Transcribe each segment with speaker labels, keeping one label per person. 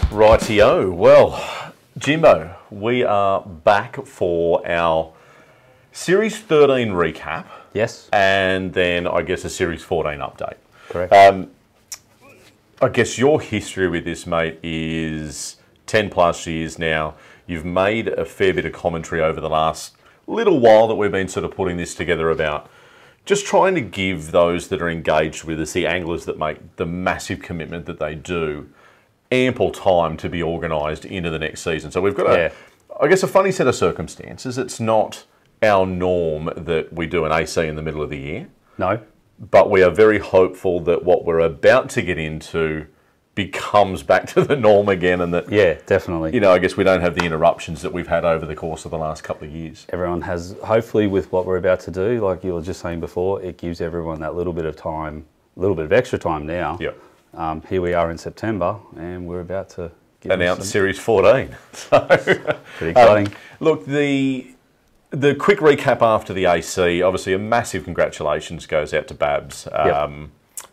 Speaker 1: Rightio. Well, Jimbo, we are back for our Series 13 recap.
Speaker 2: Yes.
Speaker 1: And then I guess a Series 14 update.
Speaker 2: Correct.
Speaker 1: I guess your history with this, mate, is 10 plus years now. You've made a fair bit of commentary over the last little while that we've been sort of putting this together about just trying to give those that are engaged with us, the anglers that make the massive commitment that they do, ample time to be organised into the next season. So we've got, I guess, a funny set of circumstances. It's not our norm that we do an AC in the middle of the year.
Speaker 2: No.
Speaker 1: But we are very hopeful that what we're about to get into becomes back to the norm again, and that,
Speaker 2: yeah, definitely.
Speaker 1: You know, I guess we don't have the interruptions that we've had over the course of the last couple of years.
Speaker 2: Everyone has, hopefully with what we're about to do, like you were just saying before, it gives everyone that little bit of time, a little bit of extra time now.
Speaker 1: Yep.
Speaker 2: Here we are in September, and we're about to
Speaker 1: announce Series 14. So,
Speaker 2: pretty exciting.
Speaker 1: Look, the quick recap after the AC, obviously a massive congratulations goes out to Babs.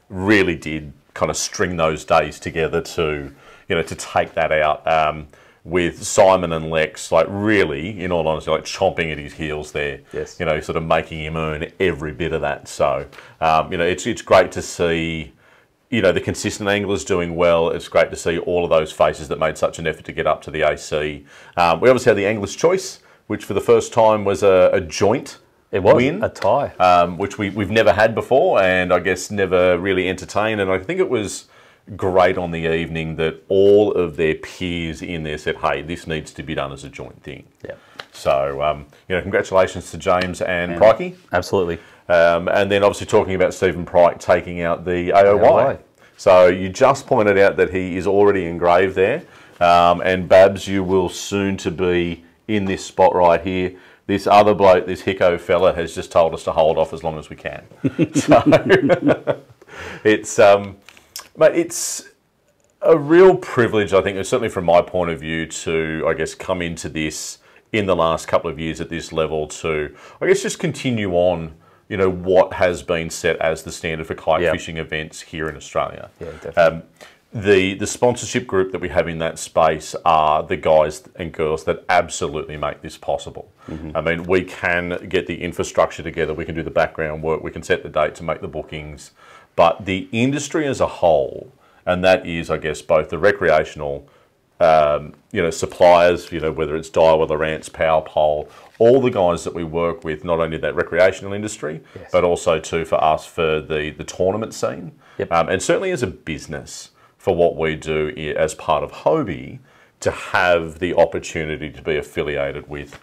Speaker 1: Really did kind of string those days together to, you know, to take that out with Simon and Lex, like really, in all honesty, like chomping at his heels there.
Speaker 2: Yes.
Speaker 1: You know, sort of making him earn every bit of that. So, you know, it's great to see, you know, the consistent anglers doing well. It's great to see all of those faces that made such an effort to get up to the AC. We obviously had the Angler's Choice, which for the first time was a joint win.
Speaker 2: A tie.
Speaker 1: Which we've never had before, and I guess never really entertained. And I think it was great on the evening that all of their peers in there said, hey, this needs to be done as a joint thing.
Speaker 2: Yeah.
Speaker 1: So, you know, congratulations to James and Prikey.
Speaker 2: Absolutely.
Speaker 1: And then obviously talking about Stephen Pryke taking out the AOY. So you just pointed out that he is already engraved there. And Babs, you will soon to be in this spot right here. This other bloke, this Hicko fella, has just told us to hold off as long as we can. So it's, mate, it's a real privilege, I think, certainly from my point of view, to, I guess, come into this in the last couple of years at this level to, I guess, just continue on, you know, what has been set as the standard for kite fishing events here in Australia.
Speaker 2: Yeah, definitely.
Speaker 1: The sponsorship group that we have in that space are the guys and girls that absolutely make this possible. I mean, we can get the infrastructure together, we can do the background work, we can set the date to make the bookings, but the industry as a whole, and that is, I guess, both the recreational, you know, suppliers, you know, whether it's Daiwa, Lowrance, Power Pole, all the guys that we work with, not only that recreational industry, but also too for us for the tournament scene, and certainly as a business, for what we do as part of Hobie, to have the opportunity to be affiliated with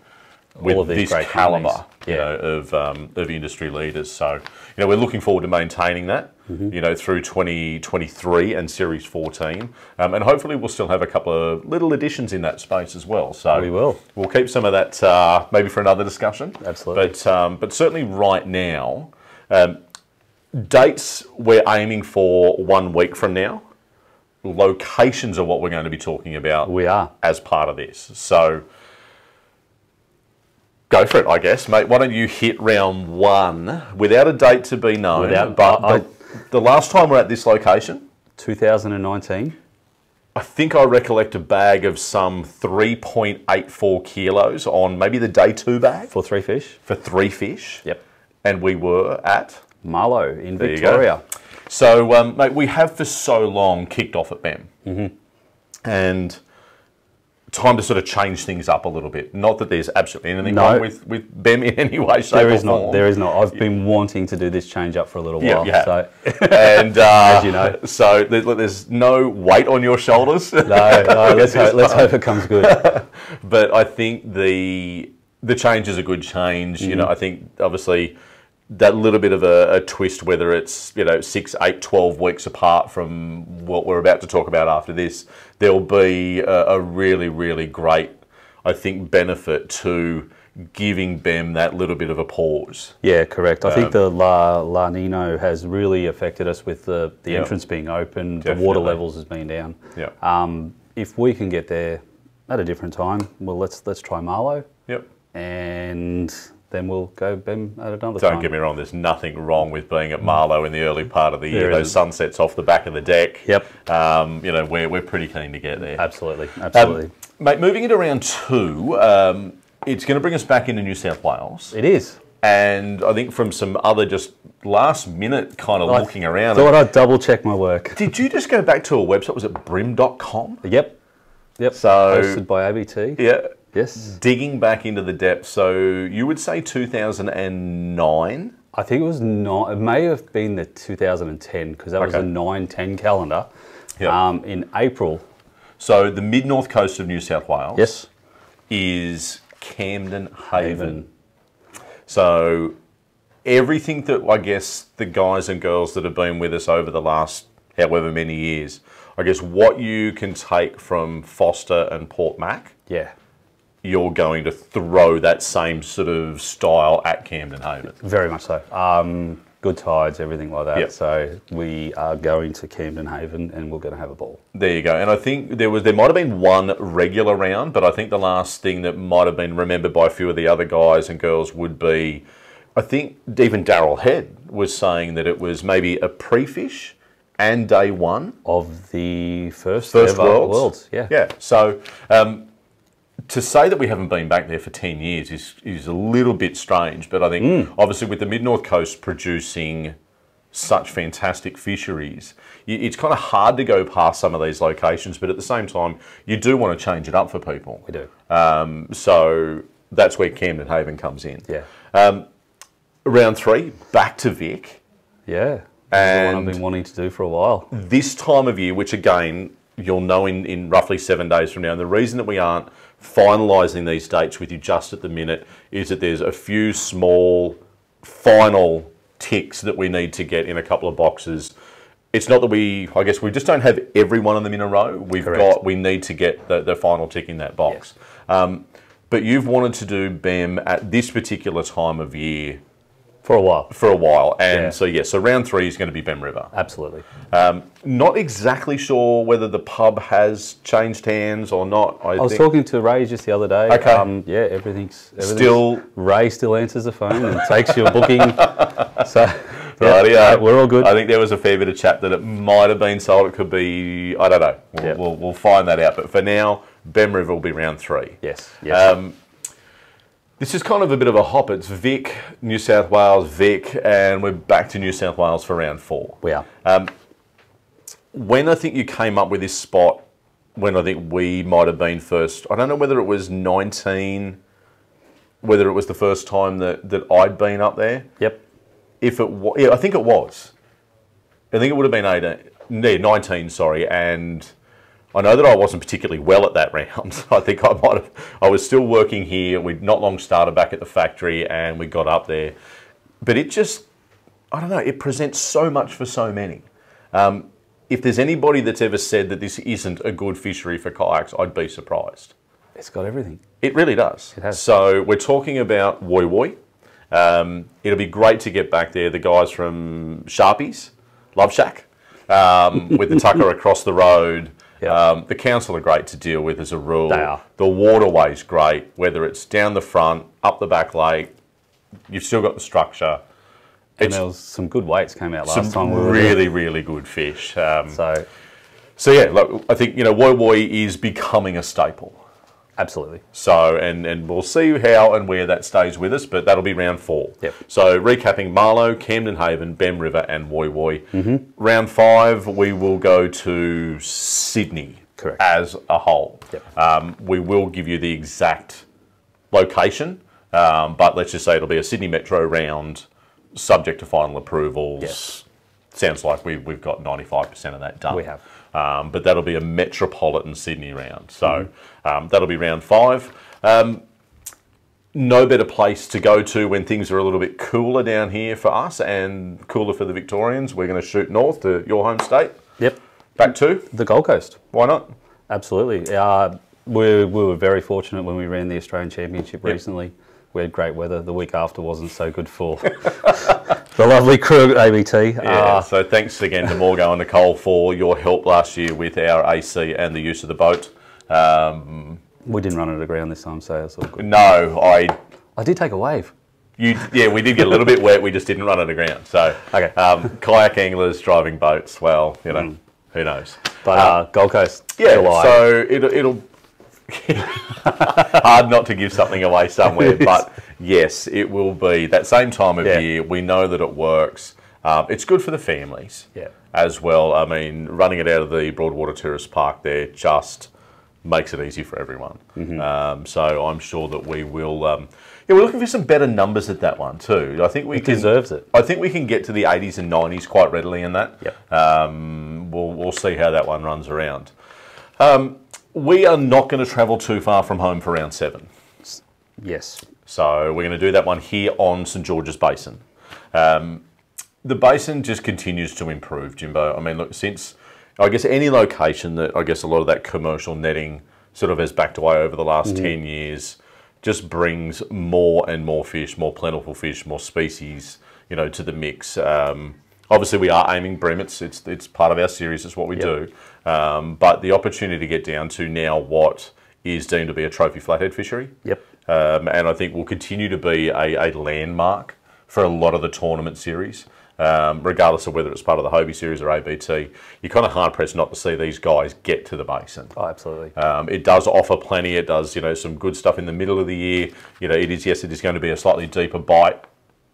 Speaker 1: this calibre, you know, of industry leaders. So, you know, we're looking forward to maintaining that, you know, through 2023 and Series 14, and hopefully we'll still have a couple of little additions in that space as well. So
Speaker 2: we will.
Speaker 1: We'll keep some of that maybe for another discussion.
Speaker 2: Absolutely.
Speaker 1: But certainly right now, dates we're aiming for 1 week from now. Locations are what we're going to be talking about.
Speaker 2: We are. As
Speaker 1: part of this. So go for it, I guess, mate. Why don't you hit round one without a date to be known? The last time we're at this location,
Speaker 2: 2019.
Speaker 1: I think I recollect a bag of some 3.84 kilos on maybe the day 2 bag.
Speaker 2: For 3 fish.
Speaker 1: For 3 fish.
Speaker 2: Yep.
Speaker 1: And we were at?
Speaker 2: Marlow in Victoria.
Speaker 1: So, mate, we have for so long kicked off at BEM. And time to sort of change things up a little bit. Not that there's absolutely anything wrong with BEM in any way, shape, or form.
Speaker 2: There is not. I've been wanting to do this change up for a little while.
Speaker 1: Yeah.
Speaker 2: So.
Speaker 1: And,
Speaker 2: as you know.
Speaker 1: So there's no weight on your shoulders.
Speaker 2: No, let's hope it comes good.
Speaker 1: But I think the change is a good change. You know, I think, obviously, that little bit of a twist, whether it's, you know, 6, 8, 12 weeks apart from what we're about to talk about after this, there'll be a really, really great, I think, benefit to giving BEM that little bit of a pause.
Speaker 2: Yeah, correct. I think the La Nino has really affected us with the entrance being open, the water levels has been down. If we can get there at a different time, well, let's try Marlow.
Speaker 1: Yep.
Speaker 2: And then we'll go BEM at another time.
Speaker 1: Don't get me wrong, there's nothing wrong with being at Marlow in the early part of the year. Those sunsets off the back of the deck.
Speaker 2: Yep.
Speaker 1: You know, we're pretty keen to get there.
Speaker 2: Absolutely, absolutely.
Speaker 1: Mate, moving into round 2, it's going to bring us back into New South Wales.
Speaker 2: It is.
Speaker 1: And I think from some other just last minute kind of looking around.
Speaker 2: Thought I'd double check my work.
Speaker 1: Did you just go back to a website? Was it brim.com?
Speaker 2: Yep.
Speaker 1: So,
Speaker 2: hosted by ABT.
Speaker 1: Yeah.
Speaker 2: Yes.
Speaker 1: Digging back into the depths. So you would say 2009?
Speaker 2: I think it was not. It may have been the 2010 because that was a 9-10 calendar.
Speaker 1: Yep.
Speaker 2: In April.
Speaker 1: So the mid-north coast of New South Wales.
Speaker 2: Yes.
Speaker 1: Is Camden Haven. So everything that I guess the guys and girls that have been with us over the last however many years, I guess what you can take from Foster and Port Mac, you're going to throw that same sort of style at Camden Haven.
Speaker 2: Very much so. Good tides, everything like that.
Speaker 1: Yep.
Speaker 2: So we are going to Camden Haven and we're going to have a ball.
Speaker 1: There you go. And I think there might have been one regular round, but I think the last thing that might have been remembered by a few of the other guys and girls would be, I think even Daryl Head was saying that it was maybe a pre-fish and day 1
Speaker 2: of the first
Speaker 1: ever
Speaker 2: Worlds.
Speaker 1: Yeah. So to say that we haven't been back there for 10 years is a little bit strange, but I think obviously with the mid-north coast producing such fantastic fisheries, it's kind of hard to go past some of these locations, but at the same time, you do want to change it up for people.
Speaker 2: We do.
Speaker 1: So that's where Camden Haven comes in.
Speaker 2: Yeah.
Speaker 1: Round 3, back to Vic.
Speaker 2: Yeah.
Speaker 1: And
Speaker 2: the one I've been wanting to do for a while.
Speaker 1: This time of year, which again, you'll know in roughly 7 days from now, and the reason that we aren't finalising these dates with you just at the minute is that there's a few small final ticks that we need to get in a couple of boxes. It's not that I guess we just don't have every one of them in a row. We need to get the final tick in that box. Yes. But you've wanted to do BEM at this particular time of year
Speaker 2: for a while.
Speaker 1: And so round 3 is going to be BEM River.
Speaker 2: Absolutely.
Speaker 1: Not exactly sure whether the pub has changed hands or not.
Speaker 2: I was talking to Ray just the other day.
Speaker 1: Okay.
Speaker 2: Yeah, everything's still. Ray still answers the phone and takes your booking. So we're all good.
Speaker 1: I think there was a fair bit of chat that it might have been sold. It could be. I don't know. We'll find that out. But for now, BEM River will be round 3.
Speaker 2: Yes.
Speaker 1: This is kind of a bit of a hop. It's Vic, New South Wales, Vic, and we're back to New South Wales for round 4.
Speaker 2: We are.
Speaker 1: When I think you came up with this spot, when I think we might have been first, I don't know whether it was 19, whether it was the first time that I'd been up there.
Speaker 2: Yep.
Speaker 1: If it was, I think it was. I think it would have been 19, sorry, and I know that I wasn't particularly well at that round. I think I was still working here. We'd not long started back at the factory and we got up there. But it just, I don't know, it presents so much for so many. If there's anybody that's ever said that this isn't a good fishery for kayaks, I'd be surprised.
Speaker 2: It's got everything.
Speaker 1: It really does.
Speaker 2: It has.
Speaker 1: So we're talking about Woi Woi. It'll be great to get back there. The guys from Sharpies, Love Shack, with the tucker across the road. Yep. The council are great to deal with as a rule.
Speaker 2: They are.
Speaker 1: The waterway's great, whether it's down the front, up the back lake, you've still got the structure.
Speaker 2: And there was some good weights came out last time.
Speaker 1: Really good fish. So yeah, look, I think, Woi Woi is becoming a staple.
Speaker 2: Absolutely.
Speaker 1: So, and we'll see how and where that stays with us, but that'll be round 4.
Speaker 2: Yep.
Speaker 1: So recapping Marlow, Camden Haven, BEM River and Woi Woi.
Speaker 2: Mm-hmm.
Speaker 1: Round 5, we will go to Sydney.
Speaker 2: Correct.
Speaker 1: As a whole.
Speaker 2: Yep.
Speaker 1: We will give you the exact location, but let's just say it'll be a Sydney Metro round, subject to final approvals.
Speaker 2: Yes.
Speaker 1: Sounds like we've got 95% of that done.
Speaker 2: We have.
Speaker 1: But that'll be a metropolitan Sydney round. So that'll be round 5. No better place to go to when things are a little bit cooler down here for us and cooler for the Victorians. We're going to shoot north to your home state.
Speaker 2: Yep.
Speaker 1: Back to?
Speaker 2: The Gold Coast.
Speaker 1: Why not?
Speaker 2: Absolutely. We were very fortunate when we ran the Australian Championship recently. We had great weather. The week after wasn't so good for the lovely crew at ABT.
Speaker 1: So thanks again to Morgo and Nicole for your help last year with our AC and the use of the boat.
Speaker 2: We didn't run it aground this time, so it's all good.
Speaker 1: No,
Speaker 2: I did take a wave.
Speaker 1: Yeah, we did get a little bit wet. We just didn't run it aground. So,
Speaker 2: Okay.
Speaker 1: Kayak anglers driving boats. Well, you know, who knows?
Speaker 2: But Gold Coast,
Speaker 1: Yeah.
Speaker 2: July.
Speaker 1: So it'll hard not to give something away somewhere, but yes, it will be that same time of year. We know that it works. It's good for the families as well. I mean, running it out of the Broadwater Tourist Park there just makes it easy for everyone. So I'm sure that we will. Yeah, we're looking for some better numbers at that one too. I think
Speaker 2: it deserves it.
Speaker 1: I think we can get to the 80s and 90s quite readily in that. We'll see how that one runs around. We are not going to travel too far from home for round 7.
Speaker 2: Yes.
Speaker 1: So we're going to do that one here on St George's Basin. The Basin just continues to improve, Jimbo. I mean, look, since I guess any location that I guess a lot of that commercial netting sort of has backed away over the last 10 years just brings more and more fish, more plentiful fish, more species, you know, to the mix. Obviously, we are aiming bream. It's part of our series. It's what we do. But the opportunity to get down to now what is deemed to be a trophy flathead fishery. And I think will continue to be a landmark for a lot of the tournament series. Regardless of whether it's part of the Hobie series or ABT, you're kind of hard-pressed not to see these guys get to the Basin.
Speaker 2: Oh, absolutely.
Speaker 1: It does offer plenty. It does, you know, some good stuff in the middle of the year. You know, it is going to be a slightly deeper bite,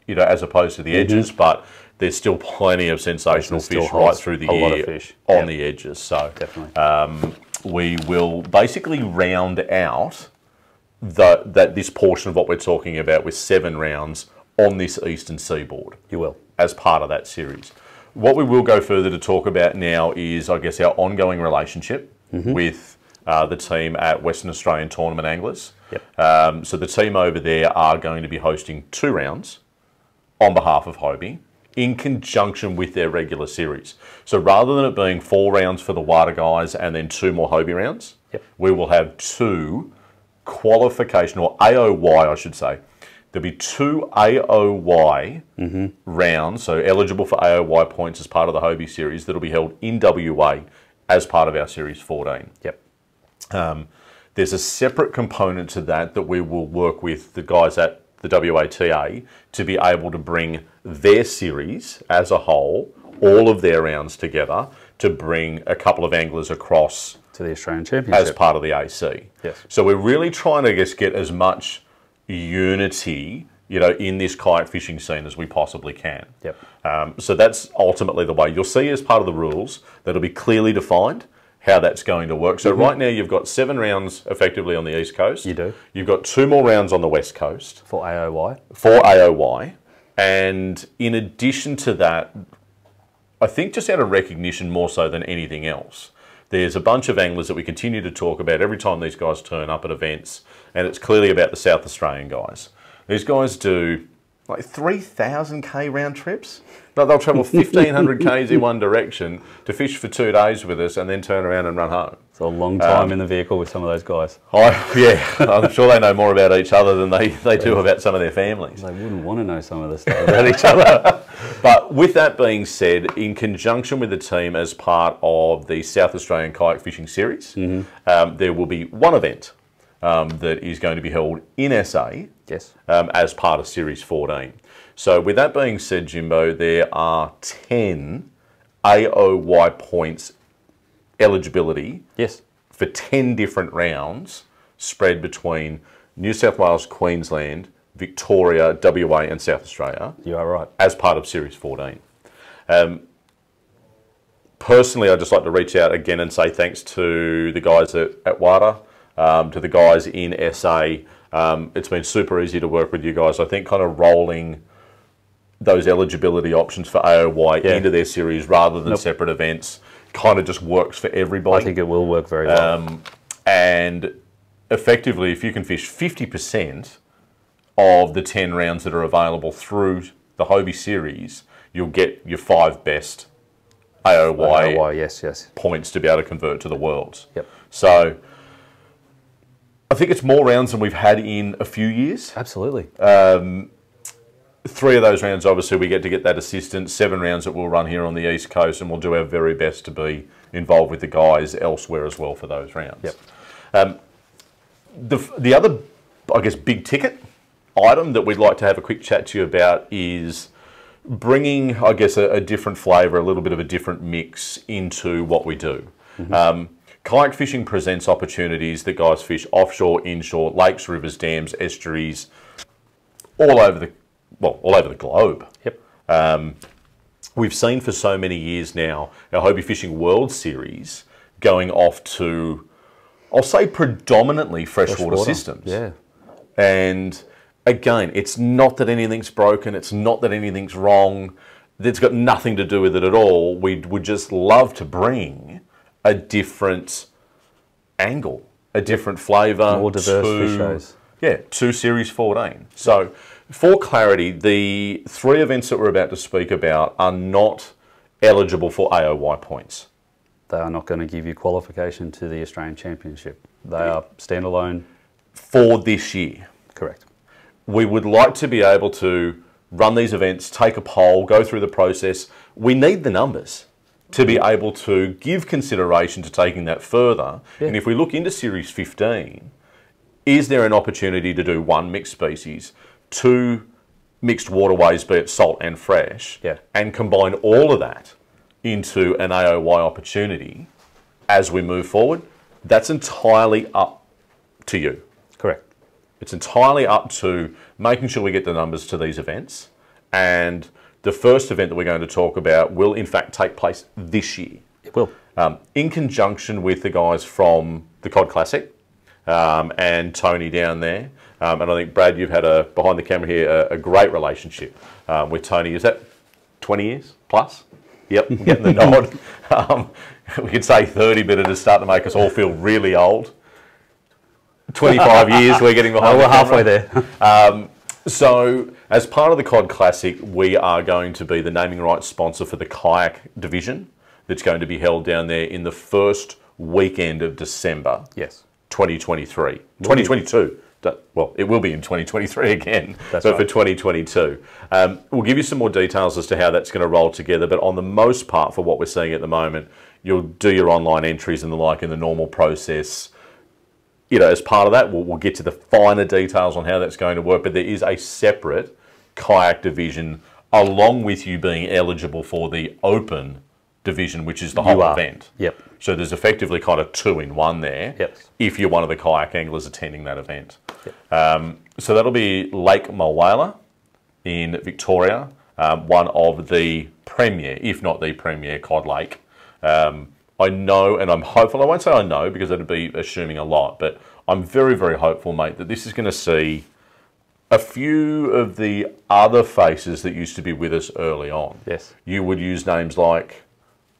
Speaker 1: you know, as opposed to the edges, but there's still plenty of sensational fish right through the year on the edges. So
Speaker 2: definitely.
Speaker 1: We will basically round out this portion of what we're talking about with 7 rounds on this eastern seaboard.
Speaker 2: You will.
Speaker 1: As part of that series. What we will go further to talk about now is, I guess, our ongoing relationship with the team at Western Australian Tournament Anglers. So the team over there are going to be hosting 2 rounds on behalf of Hobie in conjunction with their regular series. So rather than it being 4 rounds for the Wada guys and then 2 more Hobie rounds, we will have 2 qualification, or AOY I should say. There'll be 2 AOY rounds, so eligible for AOY points as part of the Hobie series, that'll be held in WA as part of our Series 14. There's a separate component to that we will work with the guys at the WATA to be able to bring their series as a whole, all of their rounds together, to bring a couple of anglers across
Speaker 2: to the Australian Championship
Speaker 1: as part of the AC. So we're really trying to get as much unity, you know, in this kayak fishing scene as we possibly can. So that's ultimately the way. You'll see as part of the rules that'll be clearly defined how that's going to work. So right now you've got 7 rounds effectively on the East Coast.
Speaker 2: You do.
Speaker 1: You've got 2 more rounds on the West Coast.
Speaker 2: For AOY.
Speaker 1: For AOY. And in addition to that, I think just out of recognition more so than anything else, there's a bunch of anglers that we continue to talk about every time these guys turn up at events, and it's clearly about the South Australian guys. These guys do like 3,000 K round trips. Like they'll travel 1,500 Ks in one direction to fish for 2 days with us and then turn around and run home.
Speaker 2: It's a long time in the vehicle with some of those guys.
Speaker 1: I'm sure they know more about each other than they do about some of their families.
Speaker 2: They wouldn't want to know some of the stuff about each other.
Speaker 1: But with that being said, in conjunction with the team as part of the South Australian Kayak Fishing Series, there will be one event that is going to be held in SA as part of Series 14. So with that being said, Jimbo, there are 10 AOY points eligibility for 10 different rounds spread between New South Wales, Queensland, Victoria, WA and South Australia.
Speaker 2: You are right.
Speaker 1: As part of Series 14. Personally, I'd just like to reach out again and say thanks to the guys at WADA, to the guys in SA. It's been super easy to work with you guys. I think kind of rolling those eligibility options for AOY into their series rather than separate events kind of just works for everybody.
Speaker 2: I think it will work very well.
Speaker 1: And effectively, if you can fish 50% of the 10 rounds that are available through the Hobie series, you'll get your 5 best AOY points to be able to convert to the Worlds. So I think it's more rounds than we've had in a few years.
Speaker 2: Absolutely.
Speaker 1: 3 of those rounds, obviously, we get to get that assistance. 7 rounds that we'll run here on the East Coast, and we'll do our very best to be involved with the guys elsewhere as well for those rounds. The other, I guess, big ticket item that we'd like to have a quick chat to you about is bringing, I guess, a different flavour, a little bit of a different mix into what we do. Kayak fishing presents opportunities that guys fish offshore, inshore, lakes, rivers, dams, estuaries, all over the globe.
Speaker 2: Yep.
Speaker 1: We've seen for so many years now our Hobie Fishing World Series going off to, I'll say, predominantly freshwater systems.
Speaker 2: Yeah.
Speaker 1: And again, it's not that anything's broken, it's not that anything's wrong, it's got nothing to do with it at all. We would just love to bring a different angle, a different flavour.
Speaker 2: More diverse fish shows.
Speaker 1: Yeah, to Series 14. So, for clarity, the 3 events that we're about to speak about are not eligible for AOY points.
Speaker 2: They are not going to give you qualification to the Australian Championship. They are standalone.
Speaker 1: For this year.
Speaker 2: Correct.
Speaker 1: We would like to be able to run these events, take a poll, go through the process. We need the numbers to be able to give consideration to taking that further. Yeah. And if we look into Series 15, is there an opportunity to do 1 mixed species, 2 mixed waterways, be it salt and fresh, and combine all of that into an AOY opportunity as we move forward? That's entirely up to you.
Speaker 2: Correct.
Speaker 1: It's entirely up to making sure we get the numbers to these events. And the first event that we're going to talk about will in fact take place this year.
Speaker 2: It will.
Speaker 1: In conjunction with the guys from the Cod Classic and Tony down there. And I think, Brad, you've had behind the camera here, a great relationship with Tony. Is that 20 years plus? Yep, getting the nod. We could say 30, but it'll start to make us all feel really old. 25 years we're getting behind.
Speaker 2: We're halfway there.
Speaker 1: So, as part of the Cod Classic, we are going to be the naming rights sponsor for the kayak division that's going to be held down there in the first weekend of December.
Speaker 2: Yes.
Speaker 1: 2023. 2022. Well, it will be in 2023 again, but right. For 2022. We'll give you some more details as to how that's going to roll together, but on the most part, for what we're seeing at the moment, you'll do your online entries and the like in the normal process. You know, as part of that, we'll get to the finer details on how that's going to work, but there is a separate kayak division along with you being eligible for the open division, which is the whole event.
Speaker 2: Yep.
Speaker 1: So there's effectively kind of 2 in 1 there.
Speaker 2: Yep. If
Speaker 1: you're one of the kayak anglers attending that event.
Speaker 2: Yep.
Speaker 1: So that'll be Lake Mulwala in Victoria, one of the premier, if not the premier, cod lake. I know, and I'm hopeful, I won't say I know because that'd be assuming a lot, but I'm very, very hopeful, mate, that this is going to see a few of the other faces that used to be with us early on.
Speaker 2: Yes.
Speaker 1: You would use names like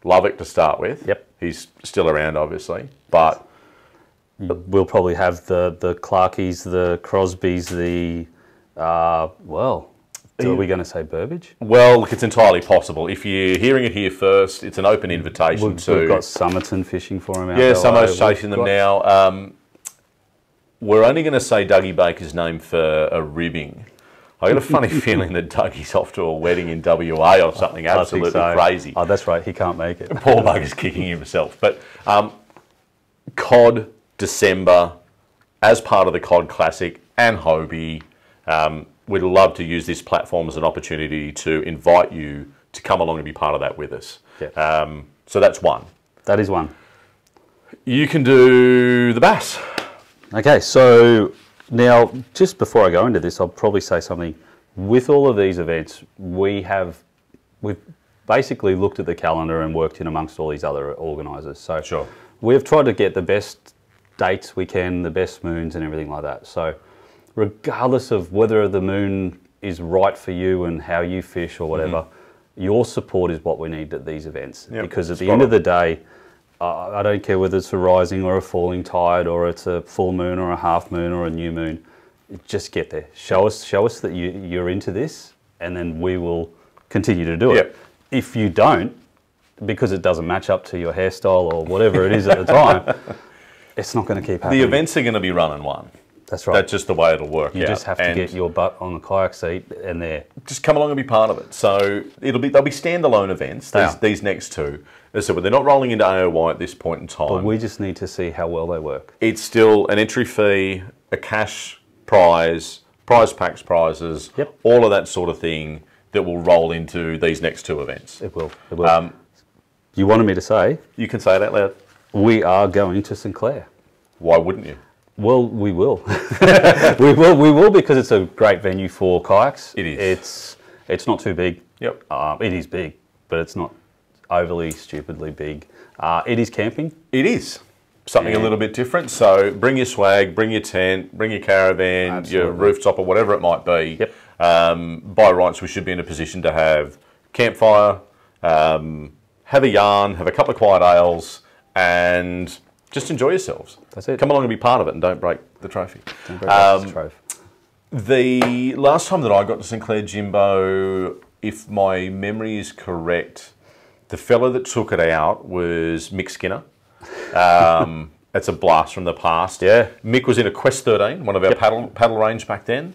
Speaker 1: Lovick to start with.
Speaker 2: Yep.
Speaker 1: He's still around, obviously, but
Speaker 2: we'll probably have the Clarkies, the Crosbys, are we going to say Burbage?
Speaker 1: Well, look, it's entirely possible. If you're hearing it here first, it's an open invitation to...
Speaker 2: We've got Somerton fishing for him out
Speaker 1: there. Yeah, Somerton's chasing them now. We're only going to say Dougie Baker's name for a ribbing. I got a funny feeling that Dougie's off to a wedding in WA or something absolutely crazy.
Speaker 2: Oh, that's right. He can't make it.
Speaker 1: Poor bugger's kicking himself. But Cod, December, as part of the Cod Classic and Hobie, we'd love to use this platform as an opportunity to invite you to come along and be part of that with us.
Speaker 2: Yeah.
Speaker 1: So that's one.
Speaker 2: That is one.
Speaker 1: You can do the bass.
Speaker 2: Okay, so now just before I go into this, I'll probably say something. With all of these events, we've basically looked at the calendar and worked in amongst all these other organisers. So
Speaker 1: sure.
Speaker 2: We've tried to get the best dates we can, the best moons and everything like that. So regardless of whether the moon is right for you and how you fish or whatever, your support is what we need at these events. Yep. Because at the end of the day, I don't care whether it's a rising or a falling tide or it's a full moon or a half moon or a new moon. Just get there. Show us that you're into this, and then we will continue to do it.
Speaker 1: Yep.
Speaker 2: If you don't, because it doesn't match up to your hairstyle or whatever it is at the time, it's not going to keep happening.
Speaker 1: The events are going to be run and won.
Speaker 2: That's right.
Speaker 1: That's just the way it'll work.
Speaker 2: You just have to get your butt on the kayak seat and there.
Speaker 1: Just come along and be part of it. So they'll be standalone events. These next two. As I said, they're not rolling into AOY at this point in time.
Speaker 2: But we just need to see how well they work.
Speaker 1: It's still an entry fee, a cash prize, prize packs, prizes,
Speaker 2: Yep.
Speaker 1: all of that sort of thing that will roll into these next 2 events.
Speaker 2: It will. It will. You wanted me to say
Speaker 1: You can say it out loud.
Speaker 2: we are going to St Clair.
Speaker 1: Why wouldn't you?
Speaker 2: Well, we will. We will because it's a great venue for kayaks.
Speaker 1: It is.
Speaker 2: It's not too big.
Speaker 1: Yep.
Speaker 2: It is big, but it's not overly stupidly big. It is camping.
Speaker 1: It is. Something a little bit different. So bring your swag, bring your tent, bring your caravan,
Speaker 2: Absolutely.
Speaker 1: your rooftop or whatever it might be.
Speaker 2: Yep.
Speaker 1: By rights, we should be in a position to have campfire, have a yarn, have a couple of quiet ales, and just enjoy yourselves.
Speaker 2: That's it.
Speaker 1: Come along and be part of it and don't break the trophy.
Speaker 2: Don't break the trophy.
Speaker 1: The last time that I got to St Clair Jimbo, if my memory is correct, the fella that took it out was Mick Skinner. It's a blast from the past.
Speaker 2: Yeah.
Speaker 1: Mick was in a Quest 13, one of our paddle range back then.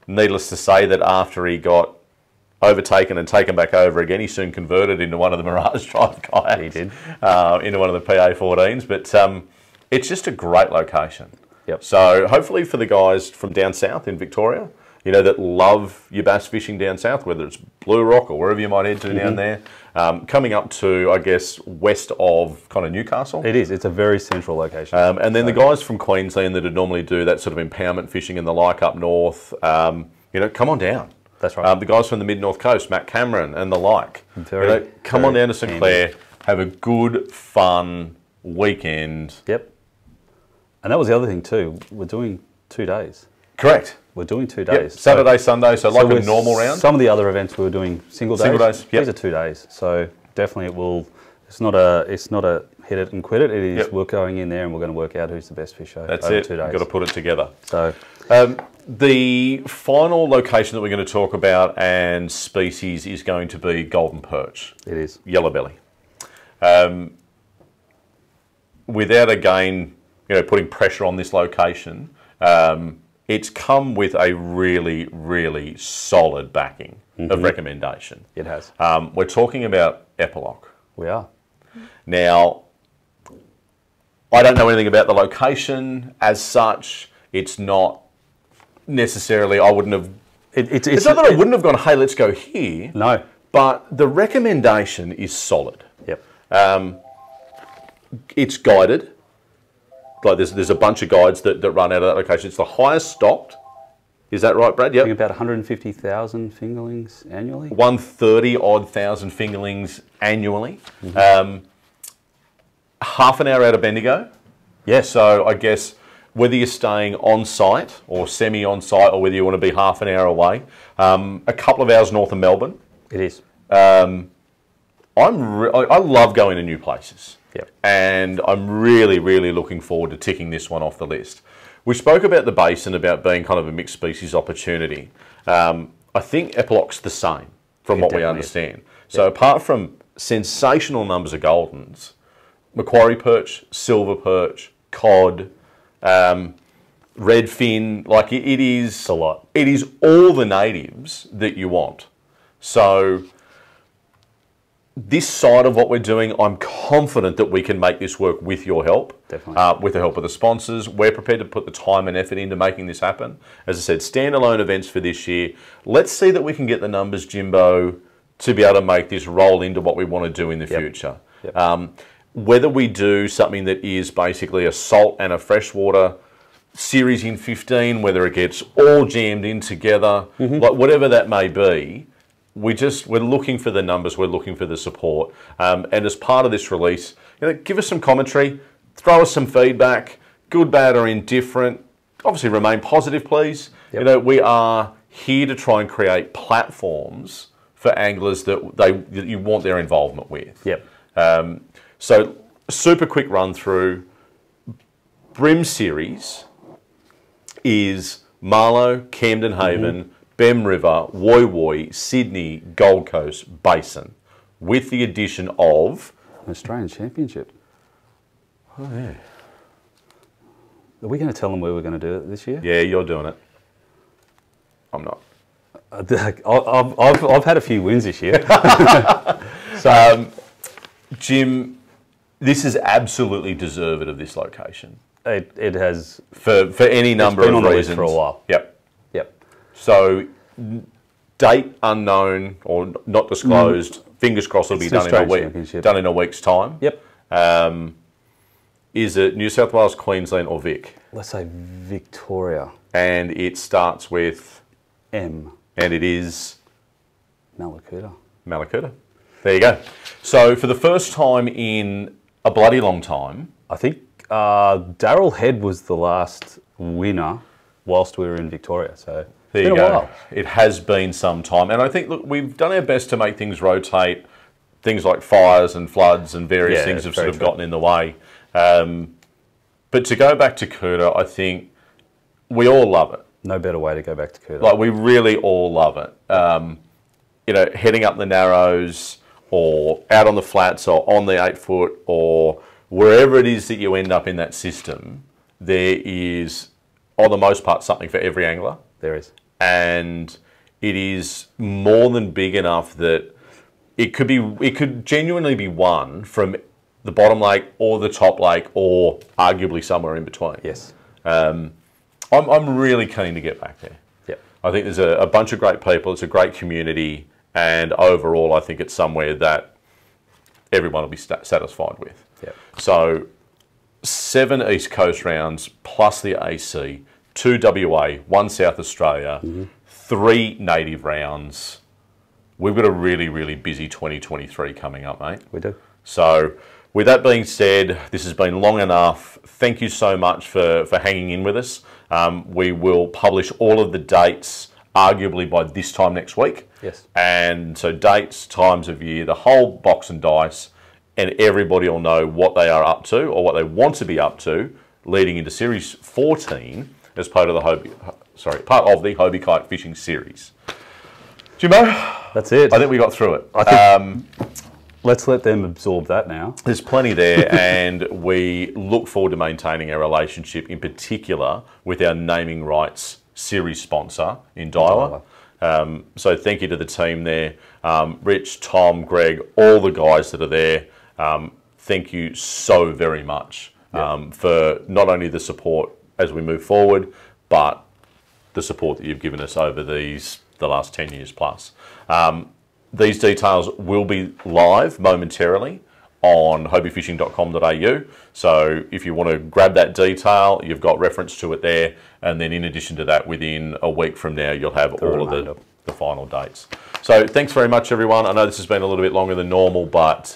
Speaker 1: Needless to say that after he got overtaken and taken back over again, he soon converted into one of the Mirage Drive kayaks.
Speaker 2: He did.
Speaker 1: Into one of the PA14s. But it's just a great location.
Speaker 2: Yep.
Speaker 1: So hopefully for the guys from down south in Victoria, you know, that love your bass fishing down south, whether it's Blue Rock or wherever you might head to down there, coming up to, I guess, west of kind of Newcastle.
Speaker 2: It is. It's a very central location.
Speaker 1: And then the guys from Queensland that would normally do that sort of empowerment fishing and the like up north, you know, come on down.
Speaker 2: That's right.
Speaker 1: The guys from the mid-north coast, Matt Cameron and the like, come on down to St Clair, have a good, fun weekend.
Speaker 2: Yep. And that was the other thing too. We're doing 2 days.
Speaker 1: Correct.
Speaker 2: We're doing 2 days.
Speaker 1: Yep. Saturday, Sunday, so like a normal round.
Speaker 2: Some of the other events we were doing single days.
Speaker 1: Single days, yep.
Speaker 2: These are 2 days. So definitely it will. It's not a hit it and quit it. It is we're going in there and we're going to work out who's the best fisher.
Speaker 1: That's
Speaker 2: over
Speaker 1: it.
Speaker 2: 2 days.
Speaker 1: You've got to put it together.
Speaker 2: So
Speaker 1: the final location that we're going to talk about and species is going to be golden perch.
Speaker 2: it is.
Speaker 1: Yellow belly. Without again, you know, putting pressure on this location, it's come with a really, really solid backing of recommendation.
Speaker 2: It has.
Speaker 1: We're talking about Epilogue.
Speaker 2: We are.
Speaker 1: Now, I don't know anything about the location as such. It's not necessarily, I wouldn't have, it's not that I wouldn't have gone, hey, let's go here.
Speaker 2: No.
Speaker 1: But the recommendation is solid.
Speaker 2: Yep.
Speaker 1: It's guided. Like there's a bunch of guides that run out of that location. It's the highest stocked. Is that right, Brad?
Speaker 2: I think about 150,000 fingerlings annually.
Speaker 1: 130,000 fingerlings annually. Half an hour out of Bendigo.
Speaker 2: Yeah.
Speaker 1: So I guess whether you're staying on site or semi on site, or whether you want to be half an hour away, a couple of hours north of Melbourne.
Speaker 2: It is.
Speaker 1: I love going to new places.
Speaker 2: Yep.
Speaker 1: And I'm really, really looking forward to ticking this one off the list. We spoke about the Basin, about being kind of a mixed species opportunity. I think Epilogue's the same from what we understand. So apart from sensational numbers of goldens, Macquarie perch, silver perch, cod, redfin, like it is
Speaker 2: It's a lot.
Speaker 1: It is all the natives that you want. So this side of what we're doing, I'm confident that we can make this work with your help.
Speaker 2: Definitely.
Speaker 1: With the help of the sponsors. We're prepared to put the time and effort into making this happen. As I said, standalone events for this year. Let's see that we can get the numbers, Jimbo, to be able to make this roll into what we want to do in the future.
Speaker 2: Yep.
Speaker 1: Whether we do something that is basically a salt and a freshwater series in 15, whether it gets all jammed in together, like whatever that may be, we're looking for the numbers, we're looking for the support. And as part of this release, you know, give us some commentary, throw us some feedback, good, bad, or indifferent. Obviously remain positive, please.
Speaker 2: Yep.
Speaker 1: You know, we are here to try and create platforms for anglers that you want their involvement with.
Speaker 2: Yep.
Speaker 1: So super quick run through. Brim series is Marlow, Camden Haven, Bem River, Woy Woy, Sydney, Gold Coast, Basin, with the addition of
Speaker 2: An Australian Championship.
Speaker 1: Oh yeah.
Speaker 2: Are we going to tell them where we're going to do it this year?
Speaker 1: Yeah, you're doing it. I'm not.
Speaker 2: I've had a few wins this year.
Speaker 1: Jim, this is absolutely deserved of this location.
Speaker 2: It has
Speaker 1: for any number
Speaker 2: been
Speaker 1: of
Speaker 2: on the list
Speaker 1: reasons.
Speaker 2: for a while.
Speaker 1: Yep.
Speaker 2: Yep.
Speaker 1: So, date unknown or not disclosed. Fingers crossed it'll be done in a week.
Speaker 2: Championship.
Speaker 1: Done in a week's time.
Speaker 2: Yep.
Speaker 1: Is it New South Wales, Queensland, or Vic?
Speaker 2: Let's say Victoria.
Speaker 1: And it starts with
Speaker 2: M.
Speaker 1: and it is
Speaker 2: Malakuta.
Speaker 1: Malakuta. There you go. So for the first time in a bloody long time,
Speaker 2: I think Daryl Head was the last winner whilst we were in Victoria. So
Speaker 1: there
Speaker 2: it's
Speaker 1: you
Speaker 2: been a
Speaker 1: go.
Speaker 2: while.
Speaker 1: It has been some time, and I think look, we've done our best to make things rotate. Things like fires and floods and various things have sort of gotten in the way. But to go back to Kuta, I think we all love it.
Speaker 2: No better way to go back to Kuta.
Speaker 1: Like we really all love it. You know, heading up the Narrows or out on the flats or on the 8-foot or wherever it is that you end up in that system, there is, on the most part, something for every angler.
Speaker 2: There is.
Speaker 1: And it is more than big enough that it could genuinely be won from the bottom lake or the top lake or arguably somewhere in between.
Speaker 2: Yes.
Speaker 1: I'm really keen to get back there.
Speaker 2: Yep.
Speaker 1: I think there's a bunch of great people. It's a great community. And overall, I think it's somewhere that everyone will be satisfied with.
Speaker 2: Yep.
Speaker 1: So 7 East Coast rounds plus the AC, 2 WA, 1 South Australia, 3 native rounds. We've got a really, really busy 2023 coming up, mate.
Speaker 2: We do.
Speaker 1: So with that being said, this has been long enough. Thank you so much for hanging in with us. We will publish all of the dates arguably by this time next week.
Speaker 2: Yes.
Speaker 1: And so dates, times of year, the whole box and dice, and everybody will know what they are up to or what they want to be up to leading into Series 14 as part of the Hobie Kite Fishing Series. Jimbo?
Speaker 2: That's it.
Speaker 1: I think we got through it.
Speaker 2: I think let's let them absorb that now.
Speaker 1: There's plenty there, and we look forward to maintaining our relationship, in particular with our naming rights series sponsor in Daiwa. So thank you to the team there. Rich, Tom, Greg, all the guys that are there. Thank you so very much for not only the support as we move forward, but the support that you've given us over the last 10 years plus. These details will be live momentarily on hobiefishing.com.au. So if you want to grab that detail, you've got reference to it there. And then in addition to that, within a week from now, you'll have all of the final dates. So thanks very much, everyone. I know this has been a little bit longer than normal, but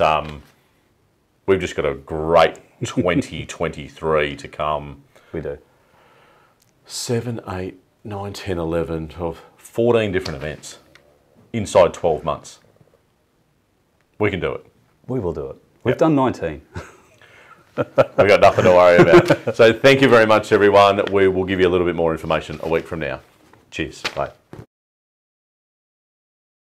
Speaker 1: we've just got a great 2023 to come.
Speaker 2: We do.
Speaker 1: 7, 8, 9, 10, 11, 12, 14 different events inside 12 months. We can do it.
Speaker 2: We will do it. We've done 19.
Speaker 1: We've got nothing to worry about. So thank you very much, everyone. We will give you a little bit more information a week from now. Cheers. Bye.